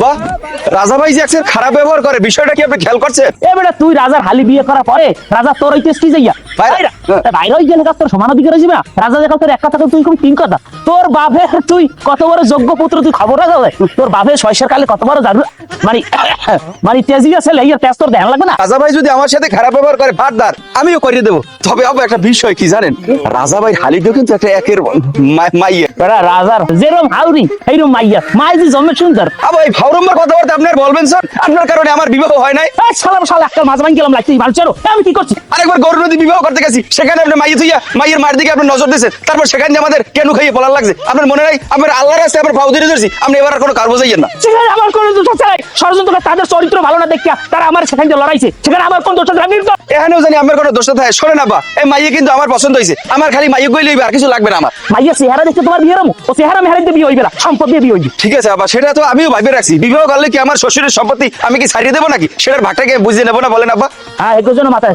বাহ, রাজা ভাই যে একজন খারাপ ব্যবহার করে, বিষয়টা কি আপনি খেয়াল করছেন? এ বেটা তুই রাজার হালি বিয়ে করার পরে রাজা তোর হইতেছ কি যাইয়া বাইরে। বাইরে হই গেলে তোর সমান অধিকার হয়ে যাবে না। রাজা দেখা তোর এক কথা তুই কোন তিন কথা। তোর বাপের তুই কত বড় যোগ্য পুত্র, তুই খবর রাখা যায়। তোর বাপের শৈশব কালে কত বড় জানু মানে মানে তেজি আছে লাইয়া তেজ তোর ধ্যান লাগবে না। রাজা ভাই যদি আমার সাথে খারাপ ব্যবহার করে ফাটদার, আমিও করিয়ে দেবো। তবে আবার একটা বিষয় কি জানেন, রাজা ভাই হালিটাও কিন্তু একটা একের মাইয়ে। বেটা রাজার যেরকম হাউরি এইরকম মাইয়া মাই যে জন্মে সুন্দর। আবার এই ভাউরম্বার কথাবার্তা আপনার বলবেন স্যার? আপনার কারণে আমার বিবাহ হয় নাই। সালাম সালা একটা মাঝ ভাঙ গেলাম লাগছে ভালো চলো। আমি কি করছি? আরেকবার গরু নদী বিবাহ করতে গেছি, সেখানে আপনি মাইয়ে থুইয়া মাইয়ের মার দিকে আপনার নজর দিয়েছেন, তারপর সেখানে যে আমাদের কেন খাইয়ে পলার লাগছে। আপনার মনে নাই আমার আল্লাহর রাস্তায় আমার ভাউ ধরে ধরছি, আপনি এবার আর কোনো কার বোঝাইয়েন না। সেখানে আমার কোন দোষ আছে? ষড়যন্ত্র তাদের চরিত্র ভালো না দেখিয়া তারা আমার সেখানে যে লড়াইছে, সেখানে আমার কোন দোষ আছে? আমি তো এখানেও জানি আমার কোনো দোষ থাকে। শোনেন আব্বা, এই মাইয়ে কিন্তু আমার পছন্দ হয়েছে, আমার খালি মাইয়ে গইলেই আর কিছু লাগবে না আমার। মাইয়া চেহারা দেখতে তোমার বিয়ে রামু, ও চেহারা মেহারি দিয়ে বিয়ে হইবে না, সম্পদ দিয়ে বিয়ে হইবে। ঠিক আছে আব্বা, সেটা তো আমিও ভাবি রাখছি। বিবাহ করলে কি আমার শ্বশুরের সম্পত্তি আমি কি ছাড়িয়ে দেবো নাকি? সেটার ভাগটাকে বুঝিয়ে নেবো না বলেন আব্বা? হ্যাঁ এগুলোর জন্য মাথায়